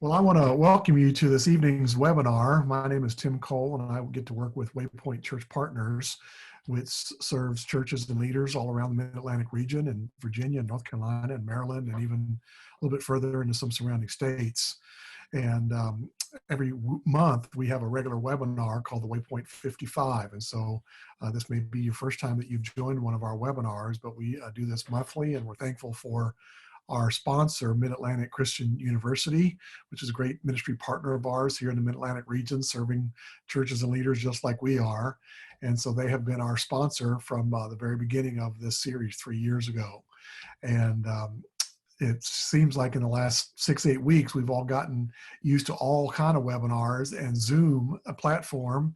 Well, I want to welcome you to this evening's webinar. My name is Tim Cole, and I get to work with Waypoint Church Partners, which serves churches and leaders all around the Mid-Atlantic region and Virginia, North Carolina, and Maryland, and even a little bit further into some surrounding states. And every month we have a regular webinar called the Waypoint 55. And so this may be your first time that you've joined one of our webinars, but we do this monthly, and we're thankful for our sponsor, Mid-Atlantic Christian University, which is a great ministry partner of ours here in the Mid-Atlantic region, serving churches and leaders just like we are. And so they have been our sponsor from the very beginning of this series 3 years ago. And it seems like in the last 6-8 weeks, we've all gotten used to all kind of webinars, and Zoom, a platform.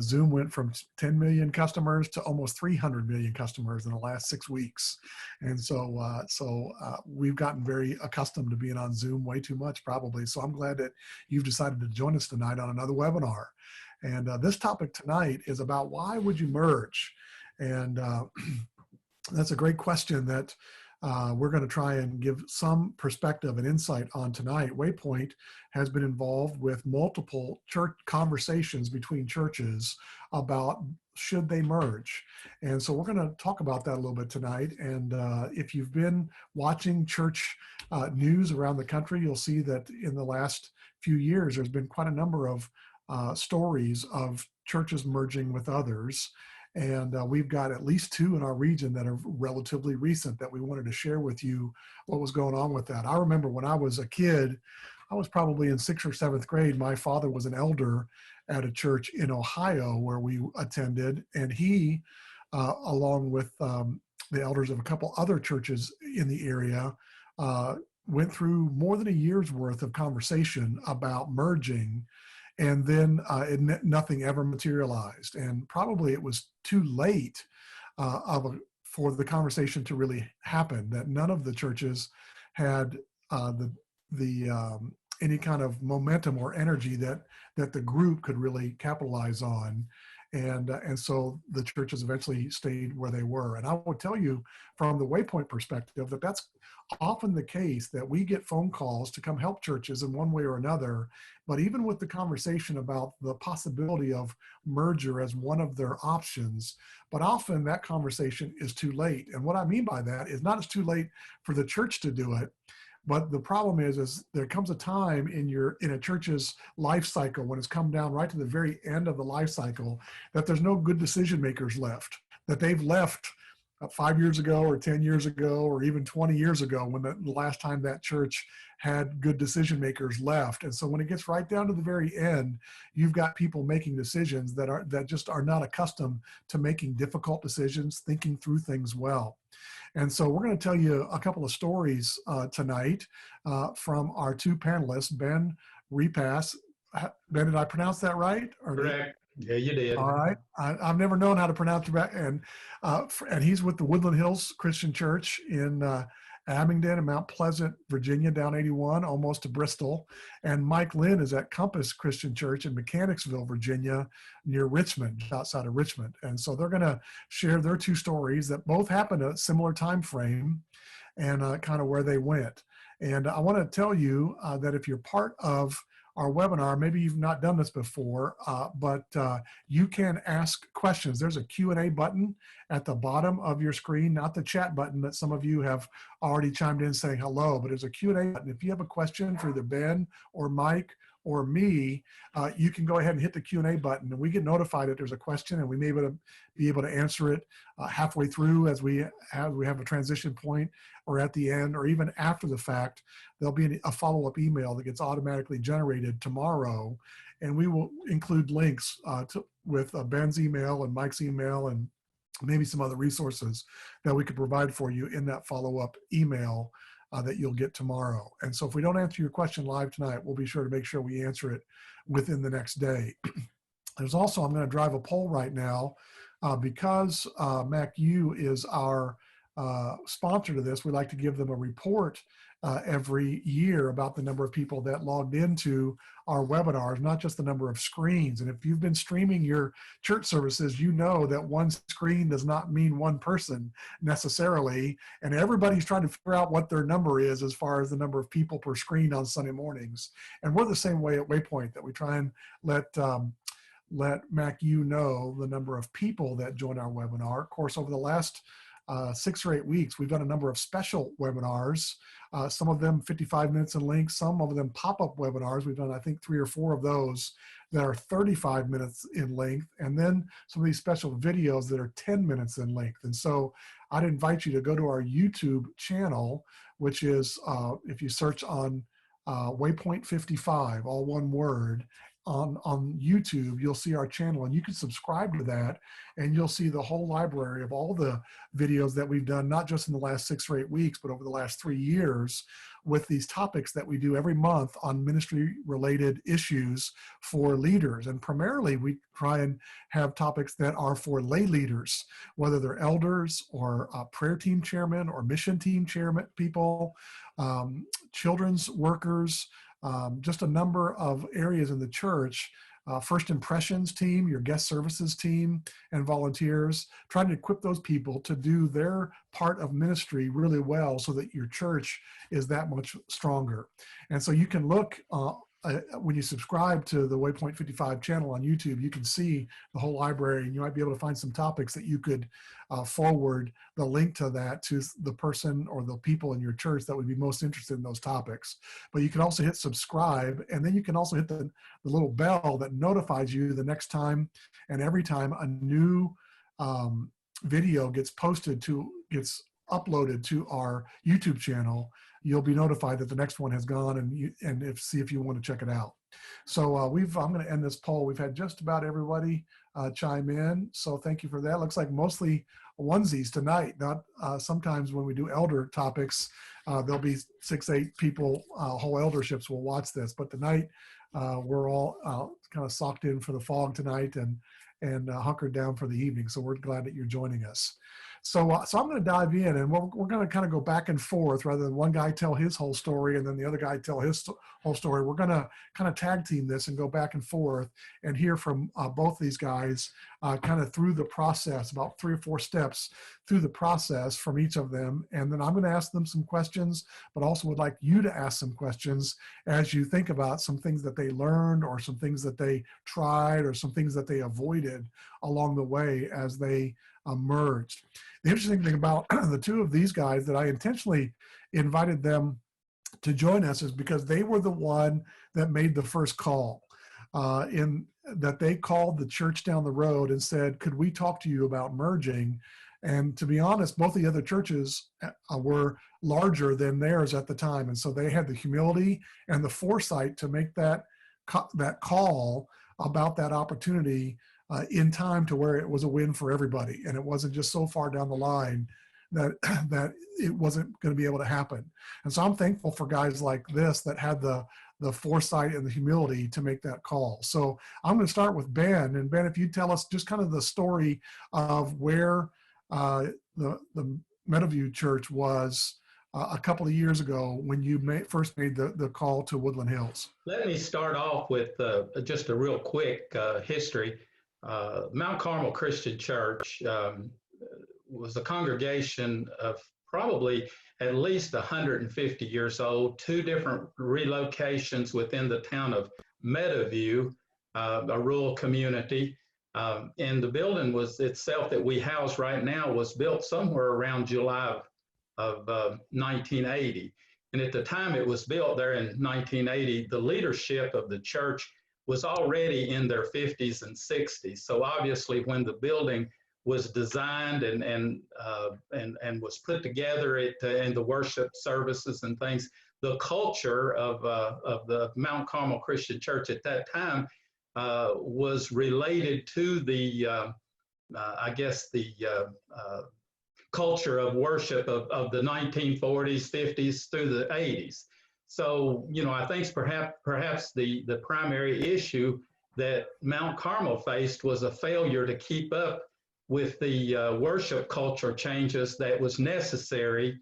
Zoom went from 10 million customers to almost 300 million customers in the last 6 weeks. And so we've gotten very accustomed to being on Zoom way too much probably. So I'm glad that you've decided to join us tonight on another webinar. And this topic tonight is about why would you merge? And that's a great question that we're going to try and give some perspective and insight on tonight. Waypoint has been involved with multiple church conversations between churches about should they merge. And so we're going to talk about that a little bit tonight. And if you've been watching church news around the country, you'll see that in the last few years, there's been quite a number of stories of churches merging with others. And we've got at least 2 in our region that are relatively recent that we wanted to share with you what was going on with that. I remember when I was a kid, I was probably in 6th or 7th grade. My father was an elder at a church in Ohio where we attended, and he, along with the elders of a couple other churches in the area, went through more than a year's worth of conversation about merging. And then nothing ever materialized. And probably it was too late for the conversation to really happen, that none of the churches had any kind of momentum or energy that the group could really capitalize on. And so the churches eventually stayed where they were. And I would tell you from the Waypoint perspective that that's often the case, that we get phone calls to come help churches in one way or another. But even with the conversation about the possibility of merger as one of their options, but often that conversation is too late. And what I mean by that is not it's too late for the church to do it, but the problem is there comes a time in a church's life cycle when it's come down right to the very end of the life cycle that there's no good decision makers left, that they've left 5 years ago or 10 years ago or even 20 years ago when the last time that church had good decision makers left. And so when it gets right down to the very end, you've got people making decisions that just are not accustomed to making difficult decisions, thinking through things well. And so we're going to tell you a couple of stories tonight from our 2 panelists, Ben Repass. Ben, did I pronounce that right? Correct. Yeah, you did. All right. I've never known how to pronounce it. And he's with the Woodland Hills Christian Church in Abingdon and Mount Pleasant, Virginia, down 81, almost to Bristol. And Mike Lynn is at Compass Christian Church in Mechanicsville, Virginia, near Richmond, outside of Richmond. And so they're going to share their 2 stories that both happened at a similar time frame and kind of where they went. And I want to tell you that if you're part of our webinar, maybe you've not done this before, but you can ask questions. There's a Q&A button at the bottom of your screen, not the chat button that some of you have already chimed in saying hello, but there's a Q&A button. If you have a question for either Ben or Mike or me, you can go ahead and hit the Q&A button, and we get notified that there's a question, and we may be able to answer it halfway through as we have a transition point, or at the end, or even after the fact. There'll be a follow-up email that gets automatically generated tomorrow, and we will include links with Ben's email and Mike's email and maybe some other resources that we could provide for you in that follow-up email that you'll get tomorrow. And so if we don't answer your question live tonight, we'll be sure to make sure we answer it within the next day. There's also, I'm going to drive a poll right now because MacU is our sponsor to this. We like to give them a report every year about the number of people that logged into our webinars, not just the number of screens. And if you've been streaming your church services, you know that one screen does not mean one person necessarily. And everybody's trying to figure out what their number is as far as the number of people per screen on Sunday mornings. And we're the same way at Waypoint, that we try and let MacU know the number of people that join our webinar. Of course, over the last 6 or 8 weeks, we've done a number of special webinars, some of them 55 minutes in length, some of them pop-up webinars. We've done, I think, 3 or 4 of those that are 35 minutes in length, and then some of these special videos that are 10 minutes in length. And so I'd invite you to go to our YouTube channel, which is, if you search on Waypoint 55, all one word, on YouTube, you'll see our channel, and you can subscribe to that, and you'll see the whole library of all the videos that we've done, not just in the last 6 or 8 weeks, but over the last 3 years, with these topics that we do every month on ministry related issues for leaders. And primarily we try and have topics that are for lay leaders, whether they're elders or prayer team chairmen or mission team chairman people, children's workers, just a number of areas in the church, first impressions team, your guest services team, and volunteers, trying to equip those people to do their part of ministry really well so that your church is that much stronger. And so you can look, when you subscribe to the Waypoint 55 channel on YouTube, you can see the whole library, and you might be able to find some topics that you could forward the link to that to the person or the people in your church that would be most interested in those topics. But you can also hit subscribe, and then you can also hit the little bell that notifies you the next time and every time a new video gets uploaded to our YouTube channel. You'll be notified that the next one has gone, and see if you want to check it out. So I'm going to end this poll. We've had just about everybody chime in, so thank you for that. Looks like mostly onesies tonight. Not sometimes when we do elder topics, there'll be 6, 8 people, whole elderships will watch this, but tonight we're all kind of socked in for the fog tonight and hunkered down for the evening. So we're glad that you're joining us. So I'm going to dive in, and we're going to kind of go back and forth rather than one guy tell his whole story and then the other guy tell his whole story. We're going to kind of tag team this and go back and forth and hear from both these guys kind of through the process, about 3 or 4 steps through the process from each of them. And then I'm going to ask them some questions, but also would like you to ask some questions as you think about some things that they learned or some things that they tried or some things that they avoided along the way as they merged. The interesting thing about the 2 of these guys that I intentionally invited them to join us is because they were the one that made the first call, in that they called the church down the road and said, could we talk to you about merging? And to be honest, both the other churches were larger than theirs at the time. And so they had the humility and the foresight to make that call about that opportunity in time to where it was a win for everybody. And it wasn't just so far down the line that it wasn't going to be able to happen. And so I'm thankful for guys like this that had the foresight and the humility to make that call. So I'm going to start with Ben. And Ben, if you tell us just kind of the story of where the Meadowview Church was a couple of years ago when you first made the call to Woodland Hills. Let me start off with just a real quick history. Mount Carmel Christian Church was a congregation of probably at least 150 years old, 2 different relocations within the town of Meadowview, a rural community. And the building itself that we house right now was built somewhere around July of 1980. And at the time it was built there in 1980, the leadership of the church was already in their 50s and 60s. So obviously when the building was designed and was put together in the worship services and things, the culture of the Mount Carmel Christian Church at that time was related to the, I guess, the culture of worship of the 1940s, 50s through the 80s. So, I think perhaps the primary issue that Mount Carmel faced was a failure to keep up with the worship culture changes that was necessary,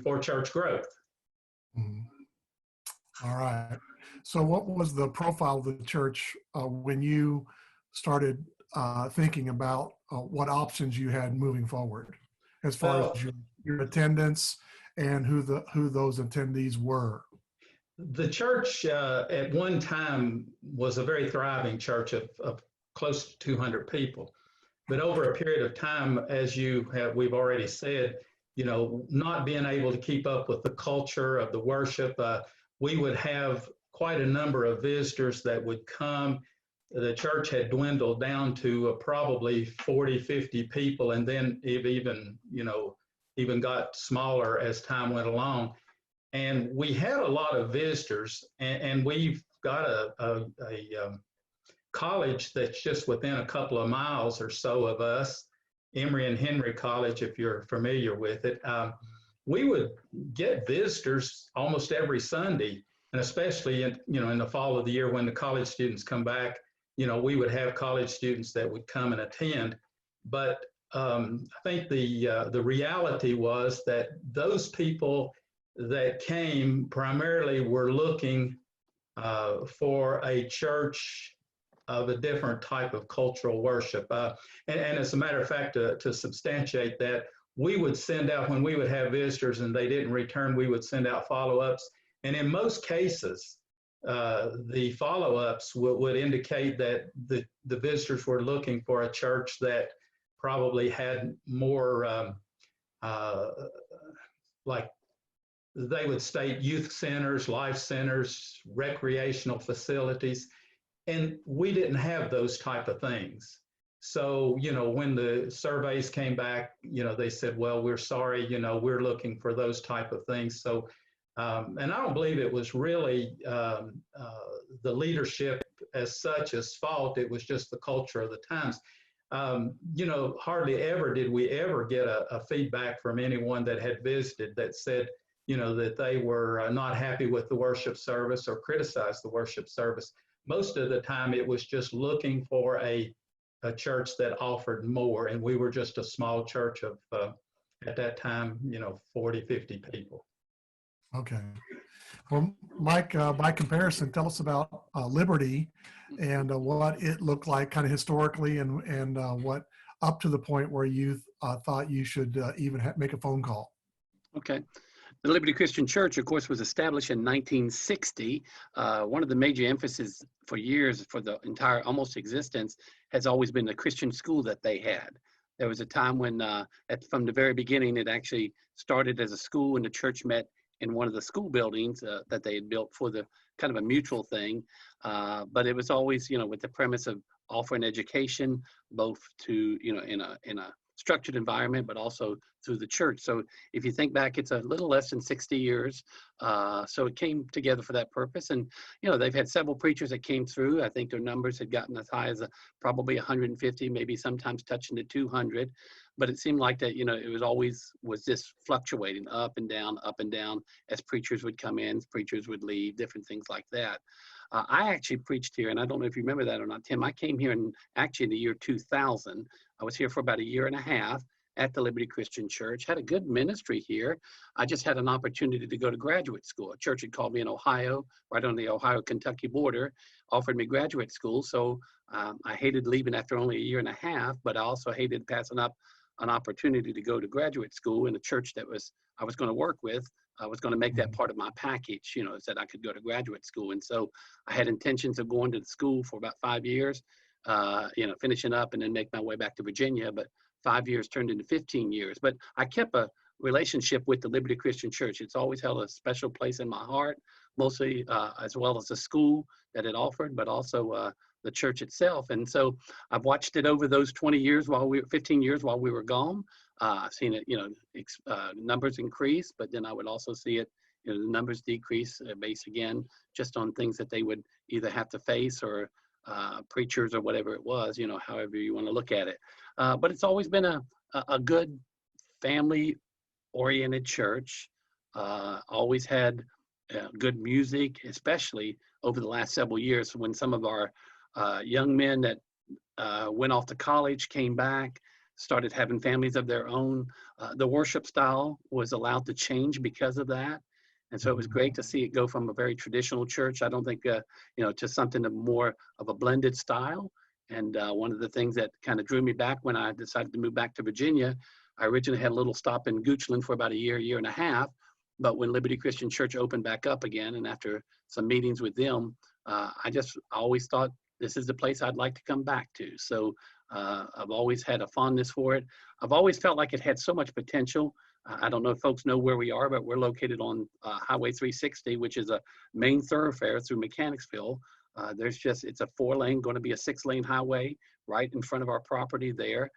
for church growth. Mhm. All right. So, what was the profile of the church when you started thinking about what options you had moving forward, as far as Well, your attendance and who those attendees were? the church at one time was a very thriving church of close to 200 people. But over a period of time, as we've already said, not being able to keep up with the culture of the worship, we would have quite a number of visitors that would come. The church had dwindled down to probably 40, 50 people, and then it even got smaller as time went along. And we had a lot of visitors, and we've got a college that's just within a couple of miles or so of us, Emory and Henry College, if you're familiar with it. We would get visitors almost every Sunday, and especially in the fall of the year when the college students come back, we would have college students that would come and attend. But I think the reality was that those people that came primarily were looking for a church of a different type of cultural worship. And as a matter of fact, to substantiate that, we would send out, when we would have visitors and they didn't return, we would send out follow-ups. And in most cases, the follow-ups would indicate that the visitors were looking for a church that probably had more like they would state youth centers, life centers, recreational facilities, and we didn't have those type of things. So, when the surveys came back, they said, well, we're sorry, we're looking for those type of things. So, and I don't believe it was really the leadership as such as fault. It was just the culture of the times. Hardly ever did we ever get a feedback from anyone that had visited that said, that they were not happy with the worship service or criticized the worship service. Most of the time it was just looking for a church that offered more. And we were just a small church of, at that time, 40, 50 people. Okay. Well, Mike, by comparison, tell us about Liberty and what it looked like kind of historically and what up to the point where you thought you should even make a phone call. Okay. The Liberty Christian Church, of course, was established in 1960. One of the major emphases for years, for the entire almost existence, has always been the Christian school that they had. There was a time when, from the very beginning, it actually started as a school, and the church met in one of the school buildings that they had built for the kind of a mutual thing. But it was always, with the premise of offering education, both to, in a structured environment, but also through the church. So if you think back, it's a little less than 60 years. So it came together for that purpose. And, they've had several preachers that came through. I think their numbers had gotten as high as probably 150, maybe sometimes touching to 200. But it seemed like that, it was always this fluctuating up and down as preachers would come in, preachers would leave, different things like that. I actually preached here, and I don't know if you remember that or not, Tim. I came here in the year 2000. I was here for about a year and a half at the Liberty Christian Church, had a good ministry here. I just had an opportunity to go to graduate school. A church had called me in Ohio, right on the Ohio-Kentucky border, offered me graduate school. So I hated leaving after only a year and a half, but I also hated passing up an opportunity to go to graduate school in a church that I was going to work with. I was going to make that part of my package, so that I could go to graduate school. And so I had intentions of going to the school for about 5 years, finishing up and then make my way back to Virginia. But 5 years turned into 15 years. But I kept a relationship with the Liberty Christian Church. It's always held a special place in my heart, mostly as well as the school that it offered, but also the church itself. And so I've watched it over those 15 years while we were gone. I've seen it, numbers increase, but then I would also see it, the numbers decrease based again, just on things that they would either have to face or preachers or whatever it was, however you want to look at it. But it's always been a good family-oriented church, always had good music, especially over the last several years when some of our young men that went off to college came back, started having families of their own. The worship style was allowed to change because of that. And so it was great to see it go from a very traditional church, I don't think, to something of more of a blended style. And one of the things that kind of drew me back when I decided to move back to Virginia, I originally had a little stop in Goochland for about a year and a half. But when Liberty Christian Church opened back up again, and after some meetings with them, I always thought this is the place I'd like to come back to. So I've always had a fondness for it. I've always felt like it had so much potential. I don't know if folks know where we are, but we're located on Highway 360, which is a main thoroughfare through Mechanicsville. It's a 4-lane, going to be a 6-lane highway right in front of our property there.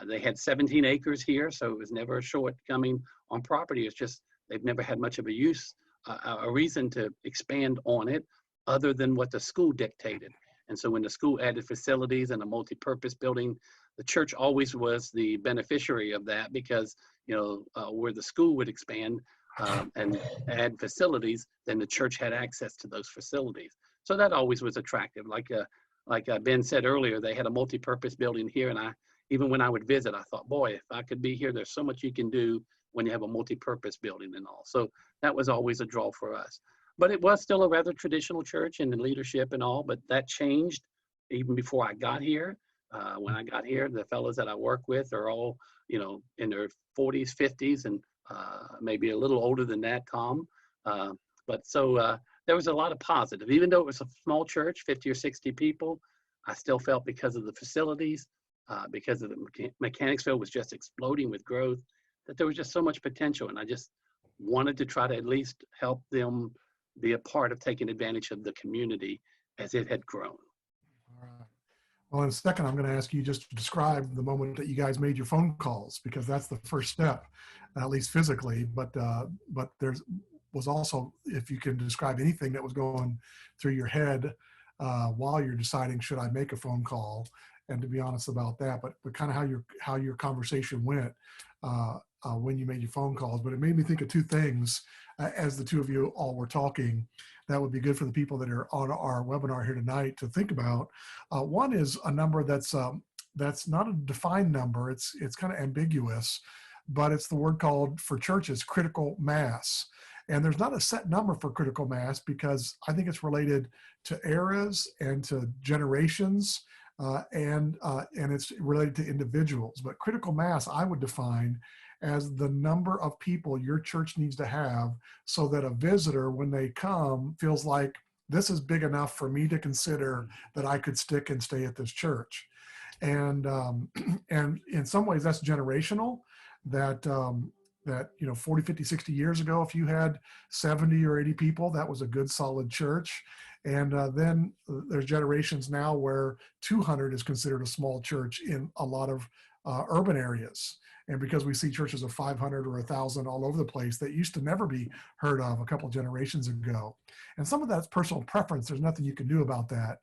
They had 17 acres here, so it was never a shortcoming on property. It's just they've never had much of a reason to expand on it other than what the school dictated. And so when the school added facilities and a multi-purpose building, the church always was the beneficiary of that, because where the school would expand and add facilities, then the church had access to those facilities. So that always was attractive. Like Ben said earlier, they had a multi-purpose building here, and even when I would visit, I thought, boy, if I could be here, there's so much you can do when you have a multi-purpose building and all. So that was always a draw for us. But it was still a rather traditional church and in leadership and all, but that changed even before I got here. When I got here, the fellows that I work with are all, in their 40s, 50s, and maybe a little older than that, Tom. But there was a lot of positive. Even though it was a small church, 50 or 60 people, I still felt because of the facilities, because of the Mechanicsville was just exploding with growth, that there was just so much potential. And I just wanted to try to at least help them be a part of taking advantage of the community as it had grown. All right. Well, in a second, I'm going to ask you just to describe the moment that you guys made your phone calls, because that's the first step, at least physically. But was also, if you can describe anything that was going through your head while you're deciding, should I make a phone call? And to be honest about that, but kind of how your conversation went when you made your phone calls. But it made me think of two things as the two of you all were talking that would be good for the people that are on our webinar here tonight to think about. One is a number that's not a defined number. It's kind of ambiguous, but it's the word called for churches critical mass. And there's not a set number for critical mass, because I think it's related to eras and to generations, and it's related to individuals. But critical mass, I would define as the number of people your church needs to have so that a visitor, when they come, feels like this is big enough for me to consider that I could stick and stay at this church. And in some ways that's generational, that 40, 50, 60 years ago, if you had 70 or 80 people, that was a good solid church. And then there's generations now where 200 is considered a small church in a lot of urban areas. And because we see churches of 500 or 1,000 all over the place that used to never be heard of a couple of generations ago. And some of that's personal preference. There's nothing you can do about that.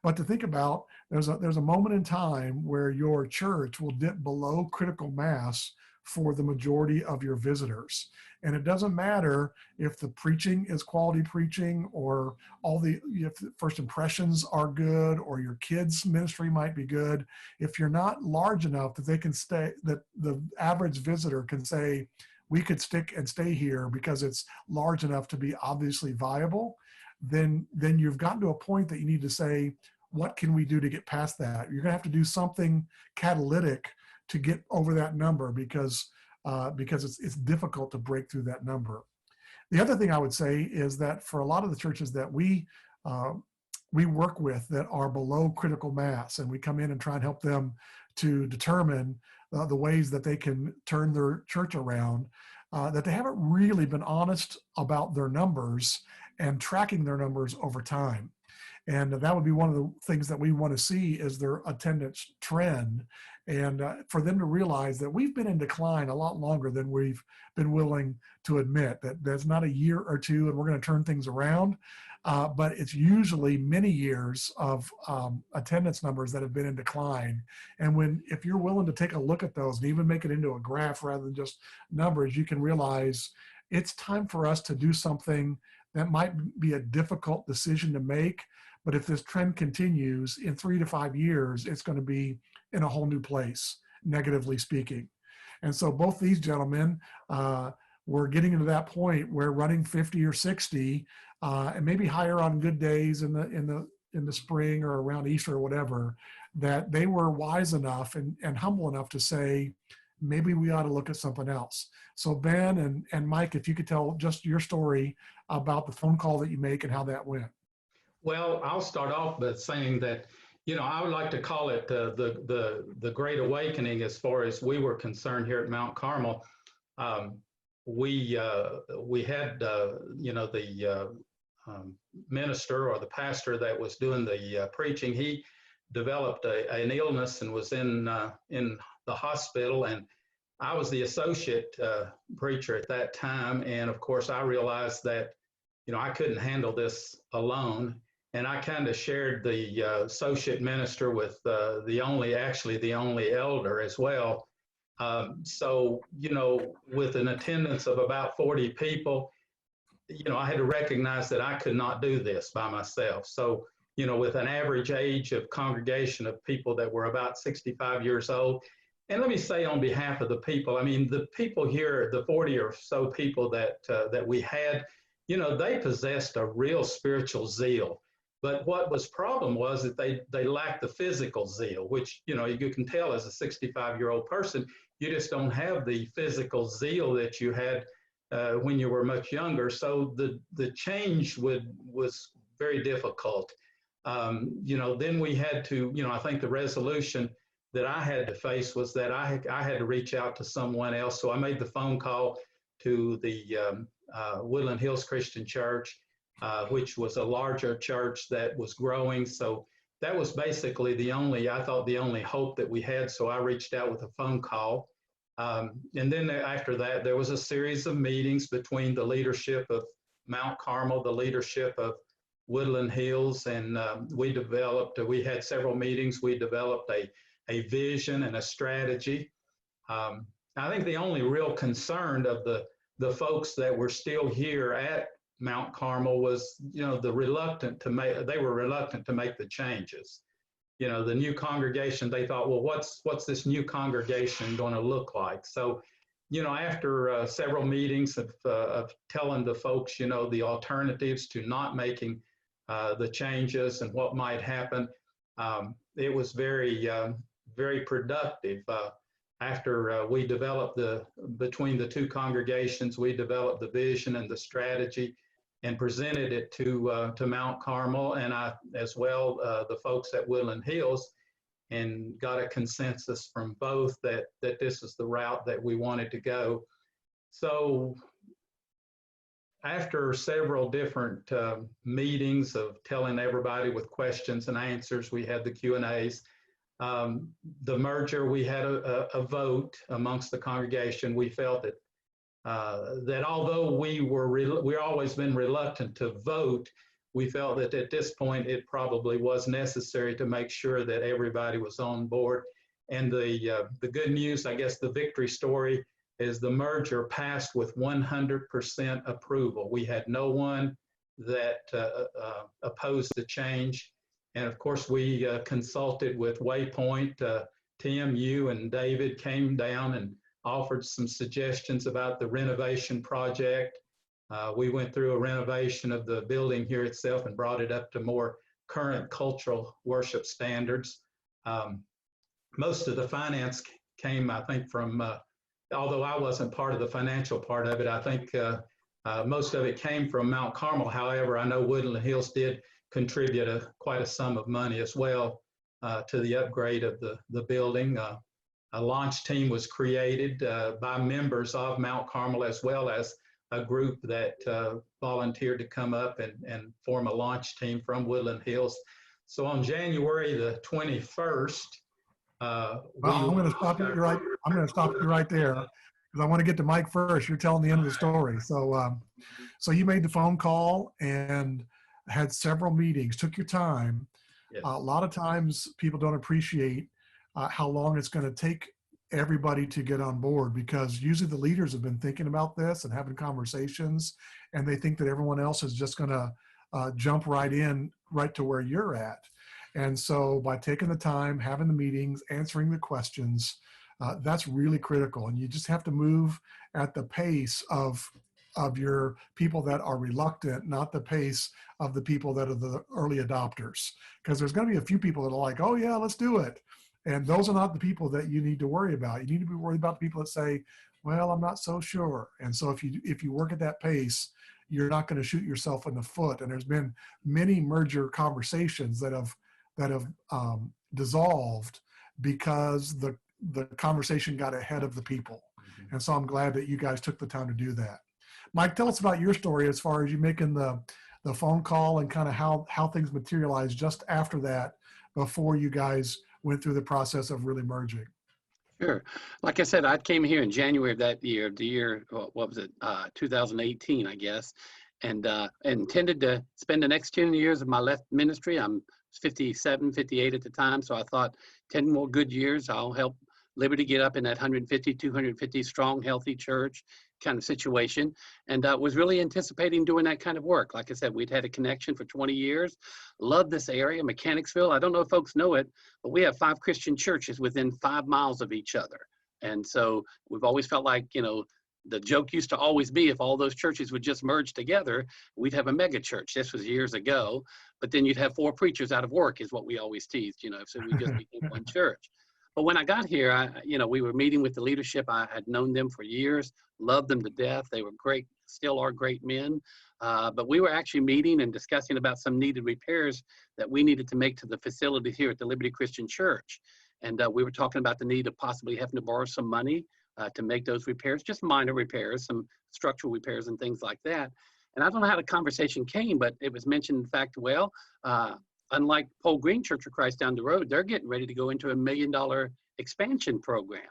But to think about, there's a moment in time where your church will dip below critical mass for the majority of your visitors. And it doesn't matter if the preaching is quality preaching, or if the first impressions are good, or your kids' ministry might be good. If you're not large enough that they can stay, that the average visitor can say, we could stick and stay here because it's large enough to be obviously viable, then you've gotten to a point that you need to say, what can we do to get past that? You're gonna have to do something catalytic to get over that number, because it's difficult to break through that number. The other thing I would say is that for a lot of the churches that we work with that are below critical mass, and we come in and try and help them to determine the ways that they can turn their church around, that they haven't really been honest about their numbers and tracking their numbers over time. And that would be one of the things that we want to see, is their attendance trend, and for them to realize that we've been in decline a lot longer than we've been willing to admit. That there's not a year or two and we're going to turn things around, but it's usually many years of attendance numbers that have been in decline. And if you're willing to take a look at those and even make it into a graph rather than just numbers, you can realize it's time for us to do something that might be a difficult decision to make. But if this trend continues, in 3 to 5 years, it's going to be in a whole new place, negatively speaking. And so both these gentlemen we're getting to that point where running 50 or 60, and maybe higher on good days in the spring or around Easter or whatever, that they were wise enough and humble enough to say, maybe we ought to look at something else. So Ben and Mike, if you could tell just your story about the phone call that you make and how that went. Well, I'll start off by saying that, I would like to call it the Great Awakening as far as we were concerned here at Mount Carmel. We had, the minister or the pastor that was doing the preaching. He developed an illness and was in the hospital, and I was the associate preacher at that time. And of course, I realized that, I couldn't handle this alone. And I kind of shared the associate minister with the only elder as well. So, with an attendance of about 40 people, I had to recognize that I could not do this by myself. So, with an average age of congregation of people that were about 65 years old, and let me say on behalf of the people, I mean, the people here, the 40 or so people that we had, they possessed a real spiritual zeal. But what was problem was that they lacked the physical zeal, which, you can tell as a 65-year-old person, you just don't have the physical zeal that you had when you were much younger. So the change was very difficult. Then we had to, I think the resolution that I had to face was that I had to reach out to someone else. So I made the phone call to the Woodland Hills Christian Church, which was a larger church that was growing. So that was basically the only hope that we had. So I reached out with a phone call. And then after that, there was a series of meetings between the leadership of Mount Carmel, the leadership of Woodland Hills, and we had several meetings. We developed a vision and a strategy. I think the only real concern of the folks that were still here at Mount Carmel was, they were reluctant to make the changes. The new congregation, they thought, well, what's this new congregation going to look like? So, after several meetings of telling the folks, the alternatives to not making the changes and what might happen, it was very, very productive. After we developed between the two congregations, we developed the vision and the strategy and presented it to Mount Carmel and as well the folks at Woodland Hills, and got a consensus from both that this is the route that we wanted to go. So after several different meetings of telling everybody with questions and answers, we had the Q&As. The merger, we had a vote amongst the congregation. We felt that that although we've always been reluctant to vote, we felt that at this point it probably was necessary to make sure that everybody was on board. And the good news, I guess the victory story, is the merger passed with 100% approval. We had no one that opposed the change. And of course, we consulted with Waypoint. Tim, you and David came down and offered some suggestions about the renovation project. We went through a renovation of the building here itself and brought it up to more current cultural worship standards. Most of the finance came, I think, from, although I wasn't part of the financial part of it, I think most of it came from Mount Carmel. However, I know Woodland Hills did contribute quite a sum of money as well to the upgrade of the building. A launch team was created by members of Mount Carmel, as well as a group that volunteered to come up and form a launch team from Woodland Hills. So on January the 21st, I'm going to stop you right. I'm going to stop you right there because I want to get to Mike first. You're telling the end of the story. So, so you made the phone call and had several meetings. Took your time. Yes. A lot of times, people don't appreciate how long it's going to take everybody to get on board, because usually the leaders have been thinking about this and having conversations, and they think that everyone else is just going to jump right to where you're at. And so by taking the time, having the meetings, answering the questions, That's really critical. And you just have to move at the pace of your people that are reluctant, not the pace of the people that are the early adopters. Because there's going to be a few people that are like, oh yeah, let's do it. And those are not the people that you need to worry about. You need to be worried about the people that say, well, I'm not so sure. And so if you work at that pace, you're not going to shoot yourself in the foot. And there's been many merger conversations that have dissolved because the conversation got ahead of the people. And so I'm glad that you guys took the time to do that. Mike, tell us about your story as far as you making the phone call and kind of how things materialized just after that, before you guys went through the process of really merging. Sure. Like I said, I came here in January of that year, what was it, 2018, I guess, and intended to spend the next 10 years of my left ministry. I'm 57, 58 at the time, so I thought 10 more good years, I'll help Liberty get up in that 150, 250 strong, healthy church kind of situation, and was really anticipating doing that kind of work. Like I said, we'd had a connection for 20 years, loved this area, Mechanicsville. I don't know if folks know it, but we have 5 Christian churches within 5 miles of each other. And so we've always felt like, the joke used to always be if all those churches would just merge together, we'd have a mega church. This was years ago, but then you'd have 4 preachers out of work is what we always teased, so we just became one church. But when I got here, we were meeting with the leadership. I had known them for years, loved them to death. They were great, still are great men. But we were actually meeting and discussing about some needed repairs that we needed to make to the facility here at the Liberty Christian Church. And we were talking about the need of possibly having to borrow some money to make those repairs, just minor repairs, some structural repairs and things like that. And I don't know how the conversation came, but it was mentioned, in fact, unlike Pole Green Church of Christ down the road, they're getting ready to go into $1 million expansion program.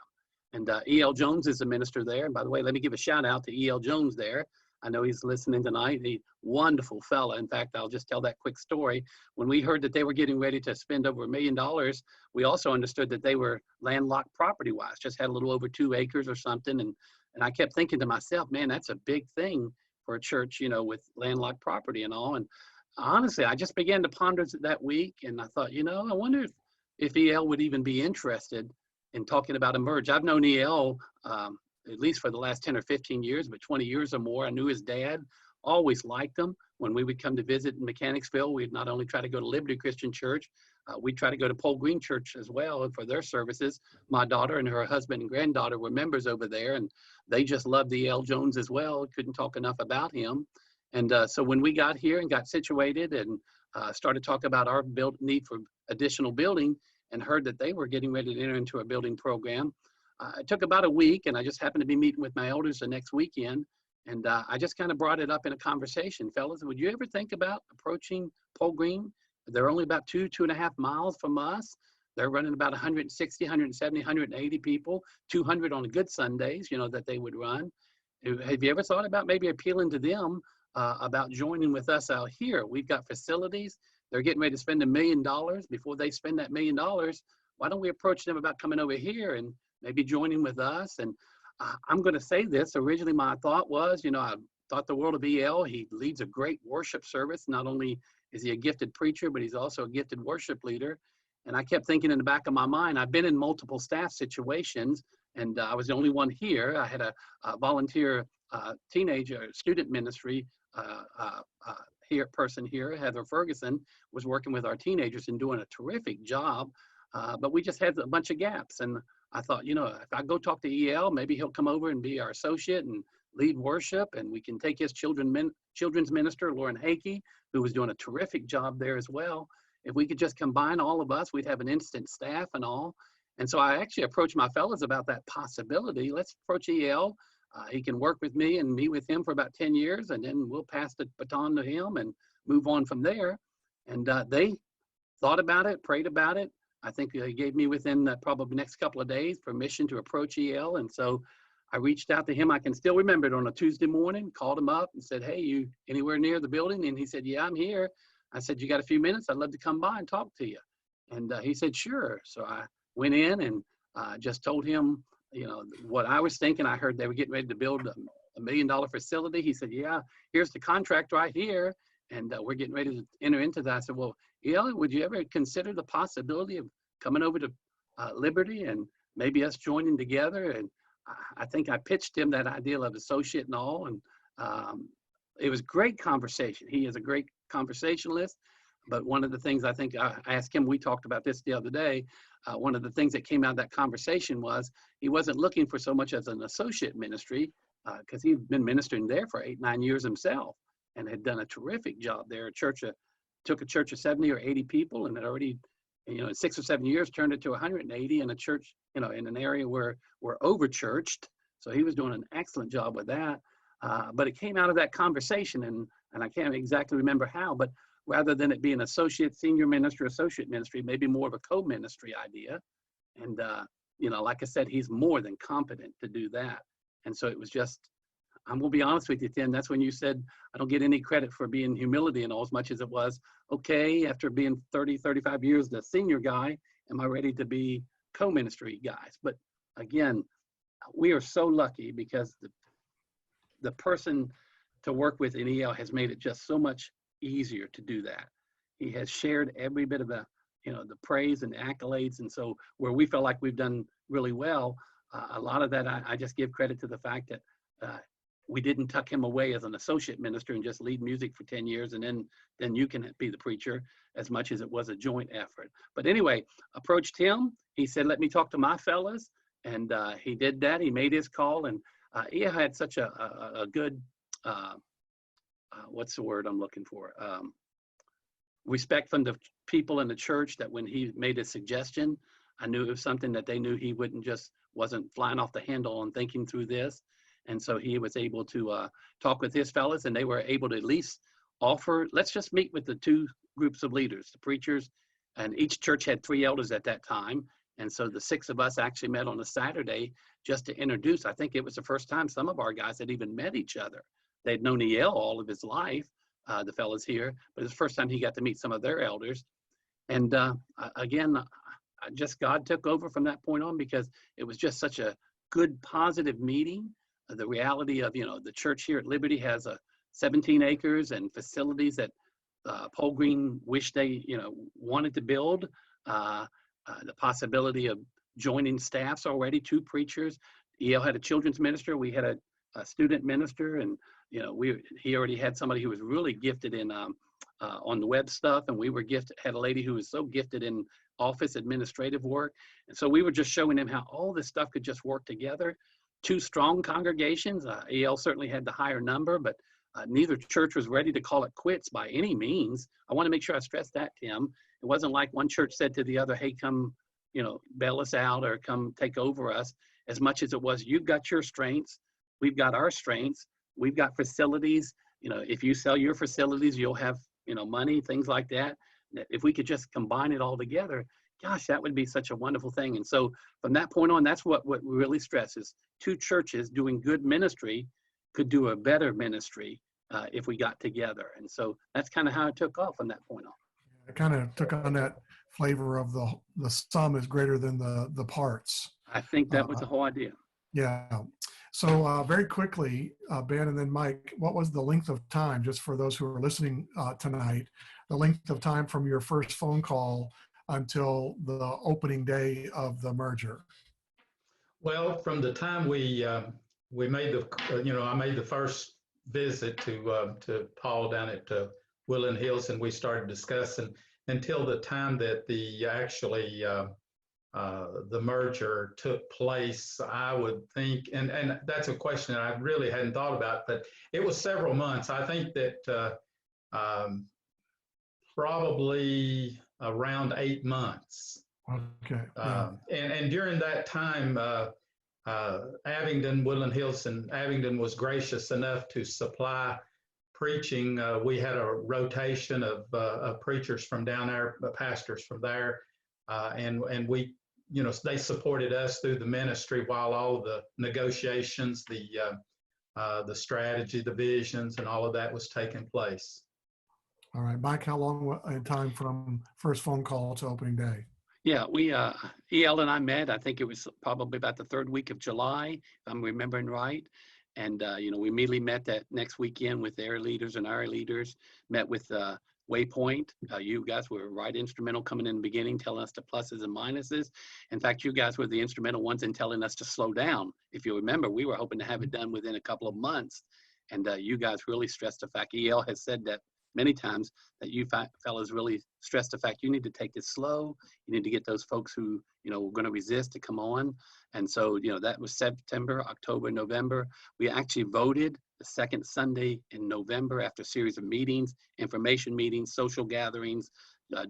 And E.L. Jones is the minister there. And by the way, let me give a shout out to E.L. Jones there. I know he's listening tonight. He's a wonderful fella. In fact, I'll just tell that quick story. When we heard that they were getting ready to spend over $1 million, we also understood that they were landlocked property-wise, just had a little over 2 acres or something. And I kept thinking to myself, man, that's a big thing for a church, with landlocked property and all. And honestly, I just began to ponder that week, and I thought, I wonder if EL would even be interested in talking about a merge. I've known EL at least for the last 10 or 15 years, but 20 years or more. I knew his dad, always liked him. When we would come to visit in Mechanicsville, we'd not only try to go to Liberty Christian Church, we'd try to go to Pole Green Church as well for their services. My daughter and her husband and granddaughter were members over there, and they just loved E.L. Jones as well. Couldn't talk enough about him. And so when we got here and got situated and started talking about our need for additional building and heard that they were getting ready to enter into a building program, it took about a week, and I just happened to be meeting with my elders the next weekend. And I just kind of brought it up in a conversation. Fellas, would you ever think about approaching Pole Green? They're only about 2.5 miles from us. They're running about 160, 170, 180 people, 200 on good Sundays, that they would run. Have you ever thought about maybe appealing to them about joining with us out here? We've got facilities. They're getting ready to spend $1 million. Before they spend that $1 million, why don't we approach them about coming over here and maybe joining with us? And I'm going to say this. Originally, my thought was, I thought the world of EL. He leads a great worship service. Not only is he a gifted preacher, but he's also a gifted worship leader. And I kept thinking in the back of my mind, I've been in multiple staff situations, and I was the only one here. I had a volunteer teenager student ministry person here, Heather Ferguson, was working with our teenagers and doing a terrific job. But we just had a bunch of gaps. And I thought, if I go talk to EL, maybe he'll come over and be our associate and lead worship, and we can take his children's minister, Lauren Hakey, who was doing a terrific job there as well. If we could just combine all of us, we'd have an instant staff and all. And so I actually approached my fellows about that possibility. Let's approach EL. He can work with me and me with him for about 10 years, and then we'll pass the baton to him and move on from there. And they thought about it, prayed about it. I think they gave me within probably the next couple of days permission to approach EL. And so I reached out to him. I can still remember it, on a Tuesday morning, called him up and said, hey, you anywhere near the building? And he said, yeah, I'm here. I said, you got a few minutes? I'd love to come by and talk to you. And he said, sure. So I went in and just told him, what I was thinking. I heard they were getting ready to build a $1 million facility. He said, yeah, here's the contract right here. And we're getting ready to enter into that. I said, well, would you ever consider the possibility of coming over to Liberty and maybe us joining together. And I think I pitched him that idea of associate and all. And it was great conversation. He is a great conversationalist. But one of the things I think I asked him, we talked about this the other day. One of the things that came out of that conversation was he wasn't looking for so much as an associate ministry, because he'd been ministering there for 8-9 years himself and had done a terrific job there. Took a church of 70 or 80 people and had already, in 6 or 7 years turned it to 180 in a church, in an area where we're over churched. So he was doing an excellent job with that. But it came out of that conversation, and I can't exactly remember how, but rather than it being associate, senior ministry, associate ministry, maybe more of a co-ministry idea. And, like I said, he's more than competent to do that. And so it was just, I'm going to be honest with you, Tim, that's when you said, I don't get any credit for being humility and all, as much as it was, okay, after being 30, 35 years, the senior guy, am I ready to be co-ministry guys? But again, we are so lucky because the person to work with in EL has made it just so much easier to do that. He has shared every bit of the praise and accolades. And so where we feel like we've done really well, a lot of that, I just give credit to the fact that we didn't tuck him away as an associate minister and just lead music for 10 years and then you can be the preacher, as much as it was a joint effort. But anyway, approached him. He said, let me talk to my fellas. And he did that. He made his call. And he had such a good, what's the word I'm looking for? Respect from the people in the church, that when he made a suggestion, I knew it was something that they knew he wasn't flying off the handle on thinking through this. And so he was able to talk with his fellas, and they were able to at least offer, let's just meet with the two groups of leaders, the preachers, and each church had 3 elders at that time. And so the 6 of us actually met on a Saturday just to introduce. I think it was the first time some of our guys had even met each other. They'd known EL all of his life, the fellas here, but it was the first time he got to meet some of their elders. And again, God took over from that point on, because it was just such a good, positive meeting. The reality of, the church here at Liberty has 17 acres and facilities that Paul Green wished they, wanted to build. The possibility of joining staffs already, 2 preachers. EL had a children's minister. We had a student minister, and he already had somebody who was really gifted in on the web stuff, and we were had a lady who was so gifted in office administrative work. And so we were just showing him how all this stuff could just work together. 2 strong congregations. EL certainly had the higher number, but neither church was ready to call it quits by any means. I want to make sure I stress that, Tim. It wasn't like one church said to the other, hey, come, bail us out or come take over us, as much as it was, you've got your strengths, we've got our strengths, we've got facilities. If you sell your facilities, you'll have, money, things like that. If we could just combine it all together, gosh, that would be such a wonderful thing. And so from that point on, that's what we really stress is 2 churches doing good ministry could do a better ministry if we got together. And so that's kind of how it took off from that point on. It kind of took on that flavor of the sum is greater than the parts. I think that was the whole idea. Yeah. So very quickly, Ben and then Mike, what was the length of time, just for those who are listening tonight, the length of time from your first phone call until the opening day of the merger? Well, from the time we made I made the first visit to Paul down at Woodland Hills, and we started discussing until the time that the merger took place, I would think, and that's a question that I really hadn't thought about, but it was several months. I think that probably around 8 months. Okay. Yeah. And during that time, Abingdon, Woodland Hills, and Abingdon was gracious enough to supply preaching. We had a rotation of preachers from down there, pastors from there, and we, they supported us through the ministry while all the negotiations, the strategy, the visions, and all of that was taking place. All right, Mike, how long in time from first phone call to opening day? Yeah, we EL and I met. I think it was probably about the 3rd week of July, if I'm remembering right. And we immediately met that next weekend with their leaders and our leaders. Met with Waypoint. You guys were right instrumental coming in the beginning, telling us the pluses and minuses. In fact, you guys were the instrumental ones in telling us to slow down. If you remember, we were hoping to have it done within a couple of months. And you guys really stressed the fact, EL has said that many times, that you fellas really stressed the fact you need to take this slow. You need to get those folks who, were going to resist to come on. And so, that was September, October, November. We actually voted the second Sunday in November after a series of meetings, information meetings, social gatherings,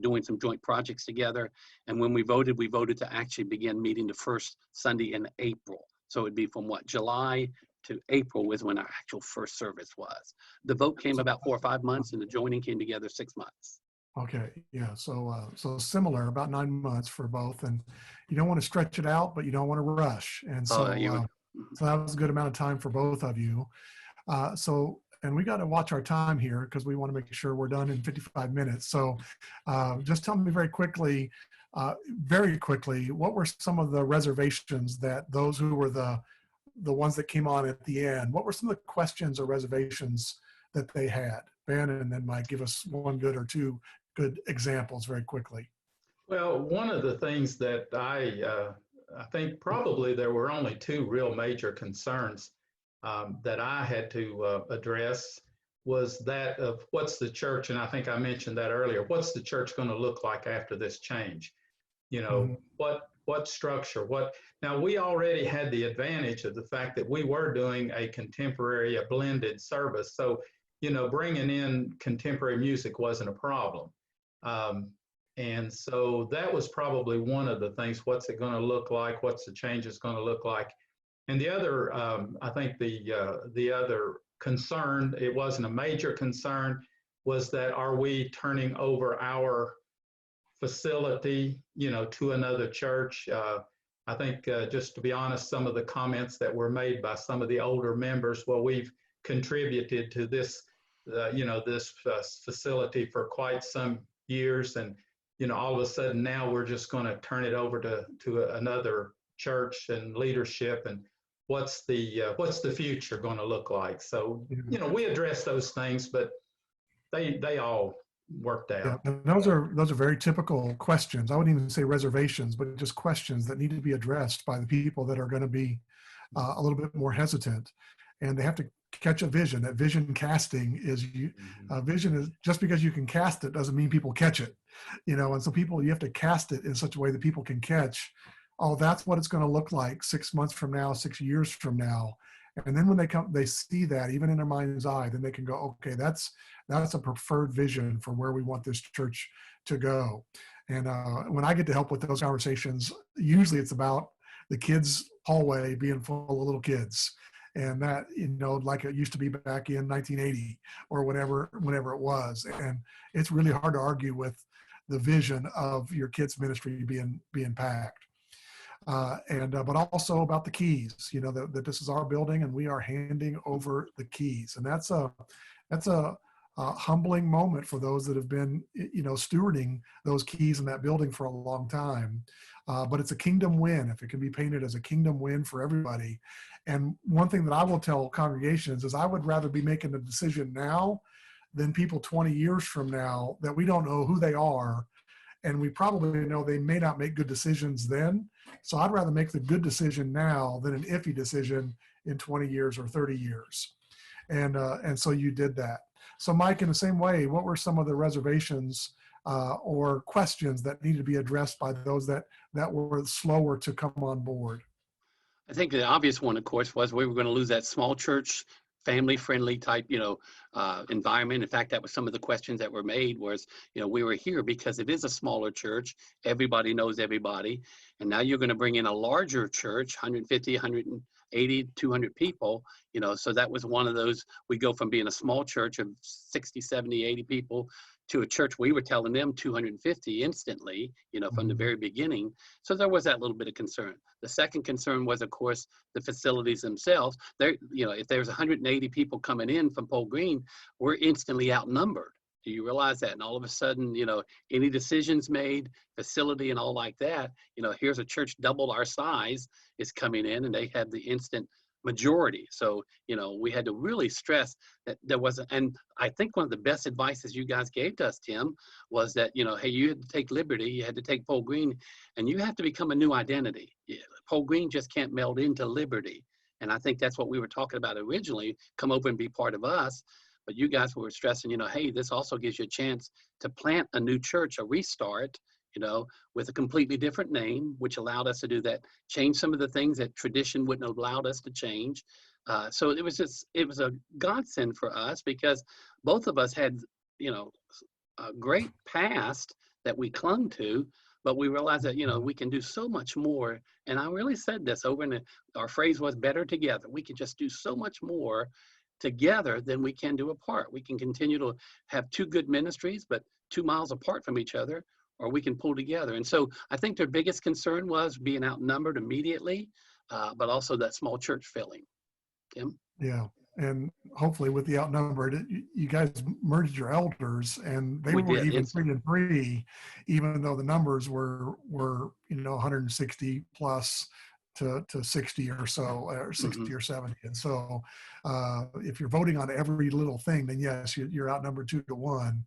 doing some joint projects together. And when we voted to actually begin meeting the first Sunday in April. So it'd be from July to April was when our actual first service was. The vote came about 4 or 5 months, and the joining came together 6 months. Okay, yeah, so similar, about 9 months for both, and you don't want to stretch it out, but you don't want to rush, and so so that was a good amount of time for both of you. And we got to watch our time here because we want to make sure we're done in 55 minutes. So just tell me very quickly, what were some of the reservations that those who were the ones that came on at the end, what were some of the questions or reservations that they had? Ben, and then Mike, give us one good or two good examples very quickly. Well, one of the things that I think probably there were only two real major concerns that I had to address was that of what's the church, and I think I mentioned that earlier, what's the church going to look like after this change? What structure, now we already had the advantage of the fact that we were doing a blended service. So, bringing in contemporary music wasn't a problem. And so that was probably one of the things, what's it going to look like? What's the changes going to look like? And the other, I think the other concern, it wasn't a major concern, was that are we turning over our facility, to another church? I think just to be honest, some of the comments that were made by some of the older members, well, we've contributed to this, this facility for quite some years, and all of a sudden now we're just going to turn it over to another church and leadership, and what's the future going to look like? So we addressed those things, but they all worked out. Yeah, those are very typical questions. I wouldn't even say reservations, but just questions that need to be addressed by the people that are going to be a little bit more hesitant, and they have to catch a vision. That vision casting is vision is just because you can cast it doesn't mean people catch it, and so you have to cast it in such a way that people can catch, oh, that's what it's going to look like 6 months from now, 6 years from now. And then when they see that, even in their mind's eye, then they can go, okay, that's a preferred vision for where we want this church to go. And when I get to help with those conversations, usually it's about the kids' hallway being full of little kids. And that, like it used to be back in 1980 or whenever it was. And it's really hard to argue with the vision of your kids' ministry being packed. But also about the keys, that this is our building and we are handing over the keys. And that's a humbling moment for those that have been, stewarding those keys in that building for a long time. But it's a kingdom win, if it can be painted as a kingdom win for everybody. And one thing that I will tell congregations is I would rather be making a decision now than people 20 years from now that we don't know who they are. And we probably know they may not make good decisions then. So I'd rather make the good decision now than an iffy decision in 20 years or 30 years. And so you did that. So Mike, in the same way, what were some of the reservations or questions that needed to be addressed by those that were slower to come on board? I think the obvious one, of course, was we were going to lose that small church, family-friendly type, environment. In fact, that was some of the questions that were made was, we were here because it is a smaller church. Everybody knows everybody. And now you're going to bring in a larger church, 150, 180, 200 people, so that was one of those, we go from being a small church of 60, 70, 80 people to a church, we were telling them 250 instantly, from the very beginning. So there was that little bit of concern. The second concern was, of course, the facilities themselves. If there's 180 people coming in from Pole Green, we're instantly outnumbered. Do you realize that? And all of a sudden, any decisions made, facility and all like that, here's a church double our size is coming in, and they have the instant majority. So, we had to really stress that there wasn't, and I think one of the best advices you guys gave to us, Tim, was that, hey, you had to take Liberty, you had to take Pole Green, and you have to become a new identity. Yeah, Pole Green just can't meld into Liberty. And I think that's what we were talking about originally, come over and be part of us. But you guys were stressing, hey, this also gives you a chance to plant a new church, a restart, with a completely different name, which allowed us to do that, change some of the things that tradition wouldn't have allowed us to change. So it was a godsend for us because both of us had, a great past that we clung to, but we realized that, we can do so much more. And I really said this over in our phrase was better together. We can just do so much more together than we can do apart. We can continue to have two good ministries, but 2 miles apart from each other, or we can pull together. And so I think their biggest concern was being outnumbered immediately, but also that small church filling. Tim? Yeah. And hopefully with the outnumbered, you guys merged your elders and they were even 3-3, even though the numbers were 160 plus to 60 or so, or 60 or 70. And so if you're voting on every little thing, then yes, you're outnumbered 2-1.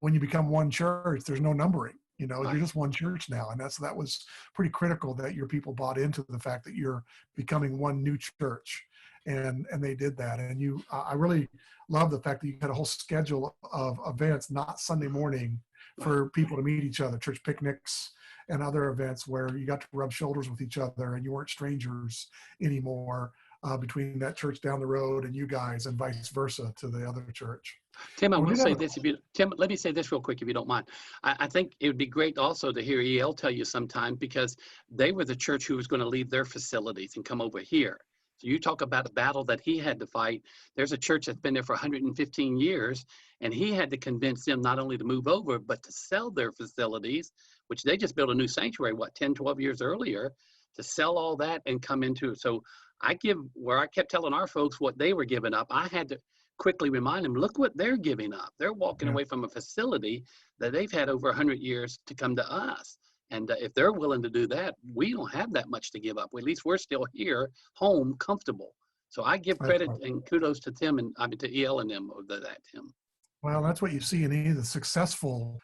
When you become one church, there's no numbering. You're just one church now. And that was pretty critical that your people bought into the fact that you're becoming one new church. And they did that. And I really love the fact that you had a whole schedule of events, not Sunday morning, for people to meet each other, church picnics and other events where you got to rub shoulders with each other and you weren't strangers anymore between that church down the road and you guys, and vice versa to the other church. Tim, I will say this. Tim, let me say this real quick, if you don't mind. I think it would be great also to hear EL tell you sometime, because they were the church who was going to leave their facilities and come over here. So you talk about a battle that he had to fight. There's a church that's been there for 115 years, and he had to convince them not only to move over, but to sell their facilities, which they just built a new sanctuary, 10, 12 years earlier, to sell all that and come into it. So I kept telling our folks what they were giving up, I had to quickly remind them, look what they're giving up. They're walking away from a facility that they've had over 100 years to come to us. And if they're willing to do that, we don't have that much to give up. At least we're still here, home, comfortable. So I give credit and kudos to Tim and to EL and them over that, Tim. Well, that's what you see in any of the successful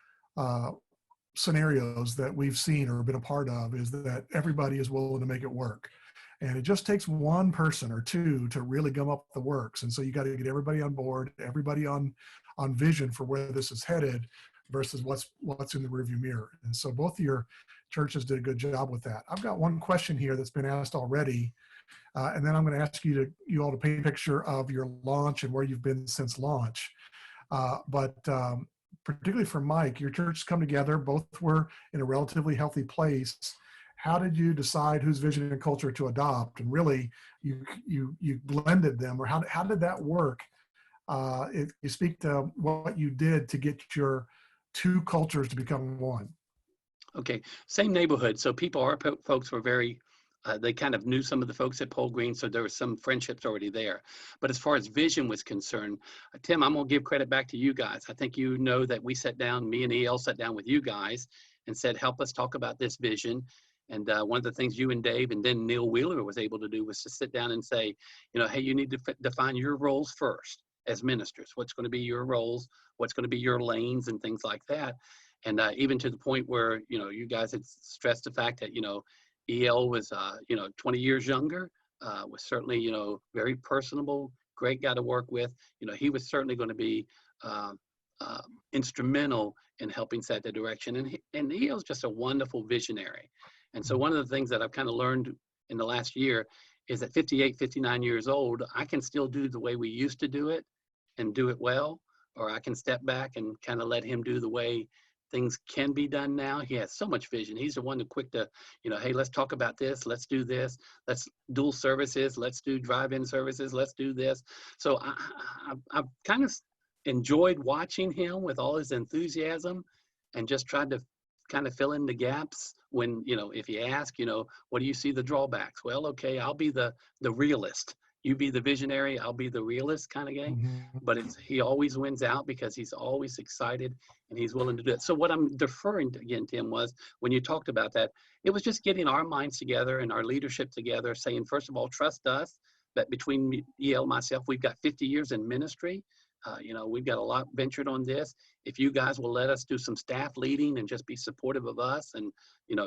scenarios that we've seen or been a part of, is that everybody is willing to make it work. And it just takes one person or two to really gum up the works. And so you got to get everybody on board, everybody on vision for where this is headed versus what's in the rearview mirror. And so both of your churches did a good job with that. I've got one question here that's been asked already. And then I'm going to ask you all to paint a picture of your launch and where you've been since launch. But particularly for Mike, your churches come together, both were in a relatively healthy place. How did you decide whose vision and culture to adopt? And really, you blended them, or how did that work? If you speak to what you did to get your two cultures to become one. Okay, same neighborhood. So our folks were very, they kind of knew some of the folks at Pole Green, so there was some friendships already there. But as far as vision was concerned, Tim, I'm gonna give credit back to you guys. I think you know that we sat down, me and EL sat down with you guys and said, help us talk about this vision. And one of the things you and Dave and then Neil Wheeler was able to do was to sit down and say, hey, you need to define your roles first as ministers. What's going to be your roles? What's going to be your lanes and things like that? And even to the point where, you guys had stressed the fact that, EL was, 20 years younger, was certainly, very personable, great guy to work with. He was certainly going to be instrumental in helping set the direction. And EL's just a wonderful visionary. And so one of the things that I've kind of learned in the last year is at 58, 59 years old, I can still do the way we used to do it and do it well, or I can step back and kind of let him do the way things can be done now. He has so much vision. He's the one that's quick to, hey, let's talk about this. Let's do this. Let's dual services. Let's do drive-in services. Let's do this. So I've kind of enjoyed watching him with all his enthusiasm and just tried to kind of fill in the gaps when, if you ask, what do you see the drawbacks? Well, okay, I'll be the realist. You be the visionary, I'll be the realist kind of game. Mm-hmm. But he always wins out because he's always excited and he's willing to do it. So what I'm deferring to, again, Tim, was when you talked about that, it was just getting our minds together and our leadership together, saying, first of all, trust us But between EL and myself, we've got 50 years in ministry. We've got a lot ventured on this. If you guys will let us do some staff leading and just be supportive of us and,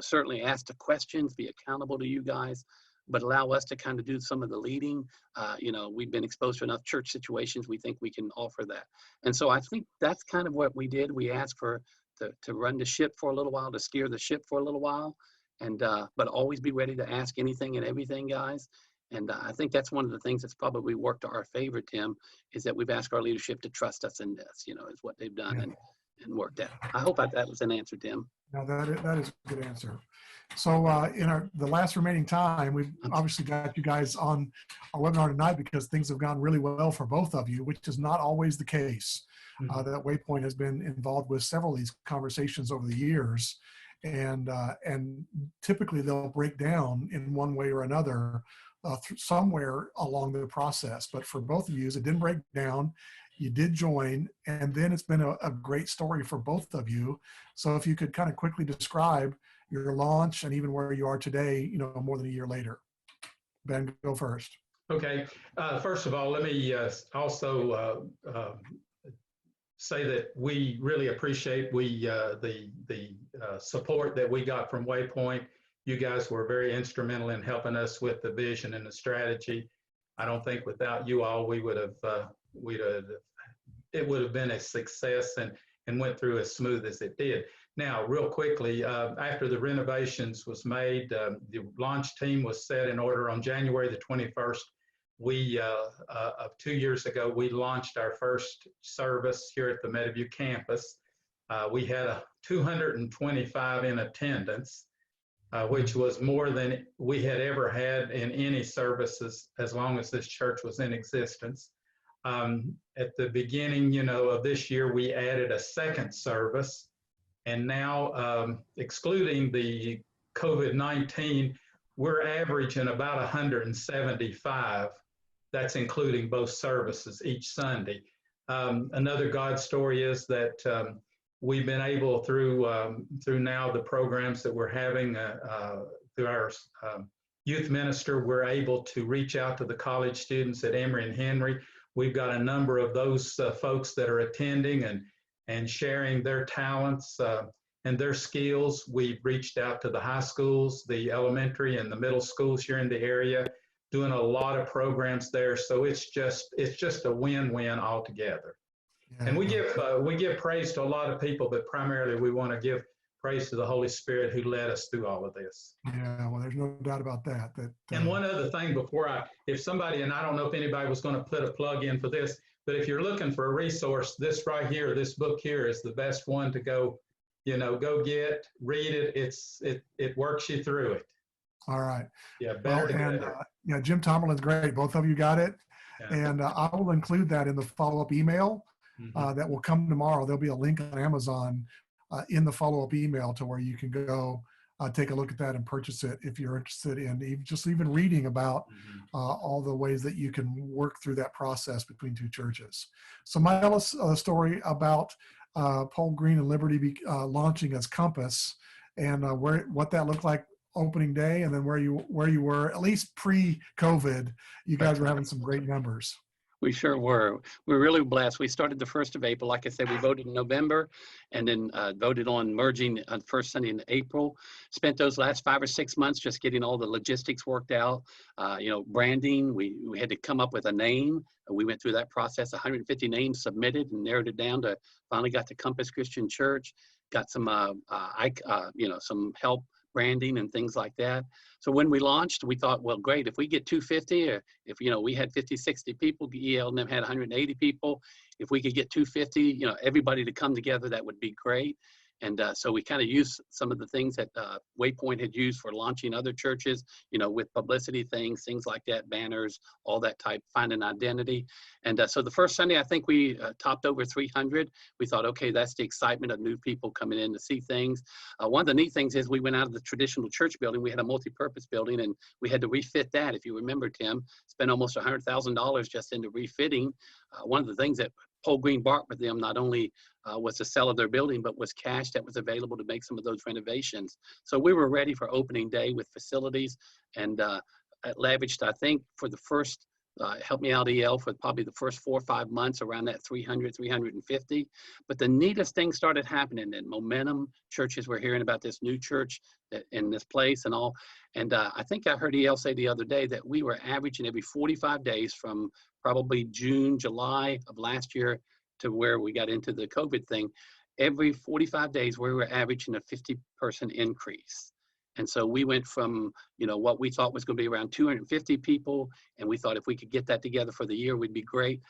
certainly ask the questions, be accountable to you guys, but allow us to kind of do some of the leading. We've been exposed to enough church situations. We think we can offer that. And so I think that's kind of what we did. We asked to run the ship for a little while, to steer the ship for a little while, and but always be ready to ask anything and everything, guys. And I think that's one of the things that's probably worked to our favor, Tim, is that we've asked our leadership to trust us in this, is what they've done and worked out. I hope that was an answer, Tim. No, that is a good answer. So in the last remaining time, we've obviously got you guys on our webinar tonight because things have gone really well for both of you, which is not always the case. That Waypoint has been involved with several of these conversations over the years, and typically they'll break down in one way or another somewhere along the process. But for both of you, it didn't break down. You did join, and then it's been a great story for both of you. So if you could kind of quickly describe your launch and even where you are today, more than a year later. Ben, go first. Okay. First of all, let me also say that we really appreciate the support that we got from Waypoint. You guys were very instrumental in helping us with the vision and the strategy. I don't think without you all it would have been a success and went through as smooth as it did. Now, real quickly, after the renovations was made, the launch team was set in order on January the 21st. Of 2 years ago, we launched our first service here at the Meadowview campus. We had 225 in attendance, which was more than we had ever had in any services as long as this church was in existence. At the beginning, of this year, we added a second service, and now, excluding the COVID-19, we're averaging about 175. That's including both services each Sunday. Another God story is that we've been able through now the programs that we're having through our youth minister, we're able to reach out to the college students at Emory and Henry. We've got a number of those folks that are attending and sharing their talents and their skills. We've reached out to the high schools, the elementary and the middle schools here in the area, doing a lot of programs there. So it's just a win-win altogether. Yeah. And we give praise to a lot of people, but primarily we want to give praise to the Holy Spirit who led us through all of this. Yeah, well, there's no doubt about that. And one other thing before if somebody, and I don't know if anybody was going to put a plug in for this, but if you're looking for a resource, this right here, this book here is the best one to go get, read it. It works you through it. All right. Yeah, better. Jim Tomberlin's great. Both of you got it. Yeah. And I will include that in the follow-up email that will come tomorrow. There'll be a link on Amazon in the follow-up email to where you can go take a look at that and purchase it if you're interested in even reading about all the ways that you can work through that process between two churches. So tell us a story about Paul Green and Liberty launching as Compass and what that looked like opening day, and then where you were, at least pre-COVID. You guys were having some great numbers. We sure were. We're really blessed. We started the 1st of April. Like I said, we voted in November and then voted on merging on first Sunday in April. Spent those last 5 or 6 months just getting all the logistics worked out. Branding, we had to come up with a name. We went through that process, 150 names submitted and narrowed it down to finally got to Compass Christian Church, got some, some help branding and things like that. So when we launched, we thought, well, great, if we get 250, or if, we had 50, 60 people, EL and them had 180 people, if we could get 250, everybody to come together, that would be great. And so we kind of used some of the things that Waypoint had used for launching other churches, with publicity things like that, banners, all that type, finding identity. And so the first Sunday, I think we topped over 300. We thought, okay, that's the excitement of new people coming in to see things. One of the neat things is we went out of the traditional church building. We had a multi-purpose building, and we had to refit that. If you remember, Tim, spent almost $100,000 just into refitting. One of the things that Paul Green bought with them not only was the sale of their building, but was cash that was available to make some of those renovations. So we were ready for opening day with facilities, and leveraged, I think, for the first helped me out EL for probably the first 4 or 5 months around that 300, 350. But the neatest thing started happening, and momentum churches were hearing about this new church in this place and all. And I think I heard EL say the other day that we were averaging every 45 days from probably June, July of last year to where we got into the COVID thing. Every 45 days, we were averaging a 50-person increase. And so we went from, what we thought was going to be around 250 people, and we thought if we could get that together for the year, we'd be great.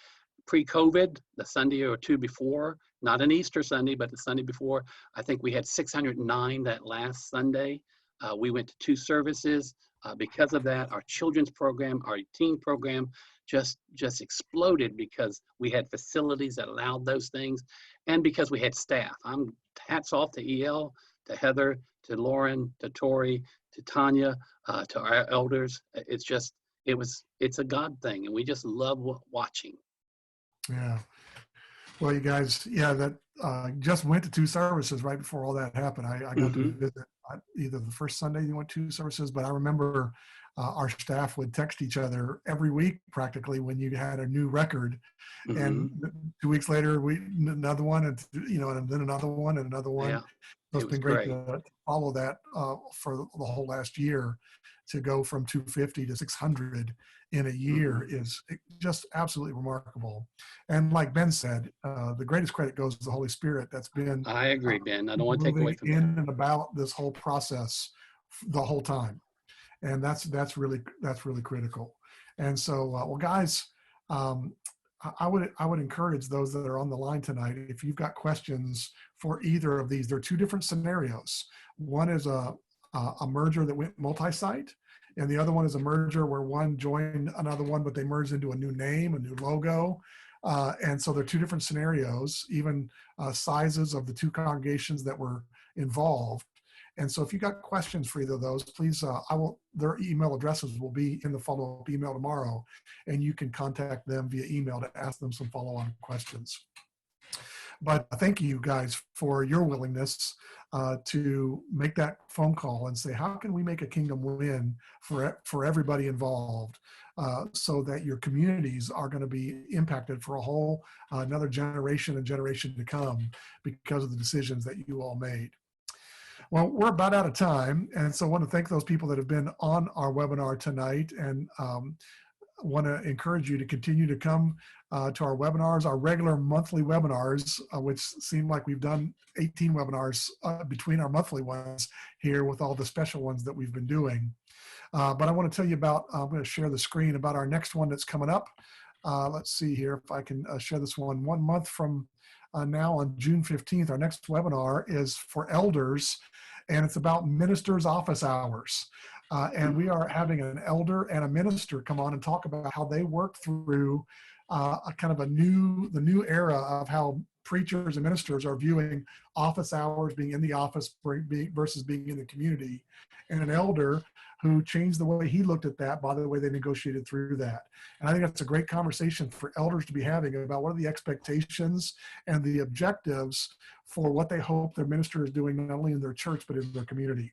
Pre-COVID, the Sunday or two before, not an Easter Sunday, but the Sunday before, I think we had 609 that last Sunday. We went to 2 services. Because of that, our children's program, our teen program just exploded because we had facilities that allowed those things, and because we had staff. I'm hats off to EL, to Heather, to Lauren, to Tori, to Tanya, to our elders. It's a God thing, and we just love watching. Yeah. Well, you guys, that just went to 2 services right before all that happened. I got to visit either the first Sunday you went 2 services, but I remember our staff would text each other every week practically when you had a new record. And 2 weeks later, another one, and and then another one and another one. Yeah, so it's been great to follow that for the whole last year. To go from 250 to 600 in a year is just absolutely remarkable. And like Ben said, the greatest credit goes to the Holy Spirit that's been. I agree, Ben. I don't want to take away from in and about this whole process the whole time, and that's really critical. And so, well, guys, I would encourage those that are on the line tonight, if you've got questions for either of these. There are 2 different scenarios. One is a merger that went multi-site, and the other one is a merger where one joined another one, but they merged into a new name, a new logo. And so they're 2 different scenarios, even sizes of the 2 congregations that were involved. And so if you got questions for either of those, please, their email addresses will be in the follow-up email tomorrow, and you can contact them via email to ask them some follow-on questions. But thank you guys for your willingness to make that phone call and say, how can we make a kingdom win for everybody involved, so that your communities are going to be impacted for a whole another generation and generation to come because of the decisions that you all made. Well, we're about out of time, and so I want to thank those people that have been on our webinar tonight, and want to encourage you to continue to come to our webinars, our regular monthly webinars, which seem like we've done 18 webinars between our monthly ones here with all the special ones that we've been doing. But I want to tell you about, I'm going to share the screen about our next one that's coming up. Let's see here if I can share this one. 1 month from now on June 15th, our next webinar is for elders, and it's about ministers' office hours. And we are having an elder and a minister come on and talk about how they work through a kind of the new era of how preachers and ministers are viewing office hours, being in the office versus being in the community, and an elder who changed the way he looked at that by the way they negotiated through that. And I think that's a great conversation for elders to be having about what are the expectations and the objectives for what they hope their minister is doing, not only in their church, but in their community.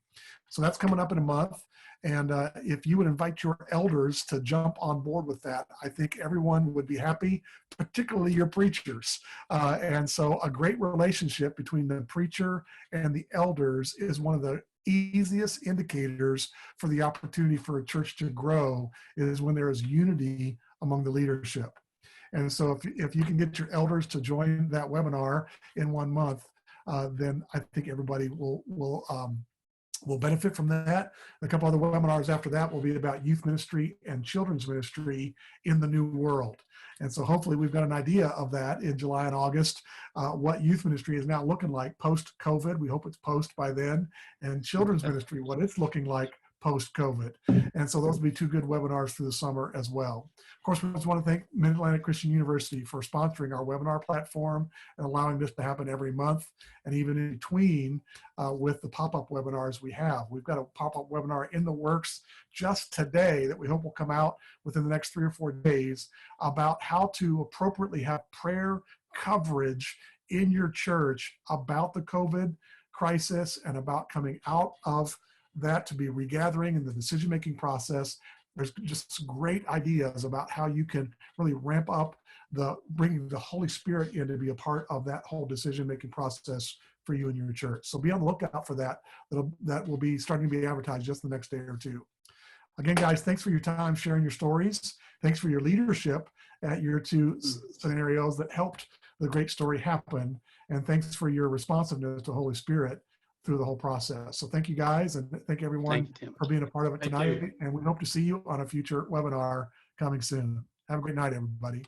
So that's coming up in a month. And if you would invite your elders to jump on board with that, I think everyone would be happy, particularly your preachers. And so a great relationship between the preacher and the elders is one of the easiest indicators for the opportunity for a church to grow, is when there is unity among the leadership. And so if you can get your elders to join that webinar in 1 month, then I think everybody will benefit from that. A couple other webinars after that will be about youth ministry and children's ministry in the new world. And so hopefully we've got an idea of that in July and August, what youth ministry is now looking like post-COVID. We hope it's post by then. And children's ministry, what it's looking like post-COVID. And so those will be 2 good webinars through the summer as well. Of course, we just want to thank Mid-Atlantic Christian University for sponsoring our webinar platform and allowing this to happen every month, and even in between with the pop-up webinars we have. We've got a pop-up webinar in the works just today that we hope will come out within the next 3 or 4 days about how to appropriately have prayer coverage in your church about the COVID crisis and about coming out of that to be regathering in the decision-making process there's just some great ideas about how you can really ramp up bringing the Holy Spirit in to be a part of that whole decision-making process for you and your church. So be on the lookout for that. That will be starting to be advertised just the next day or two. Again, guys, thanks for your time sharing your stories. Thanks for your leadership at your two scenarios that helped the great story happen. And thanks for your responsiveness to the Holy Spirit through the whole process. So thank you, guys, and thank everyone for being a part of it tonight. And we hope to see you on a future webinar coming soon. Have a great night, everybody.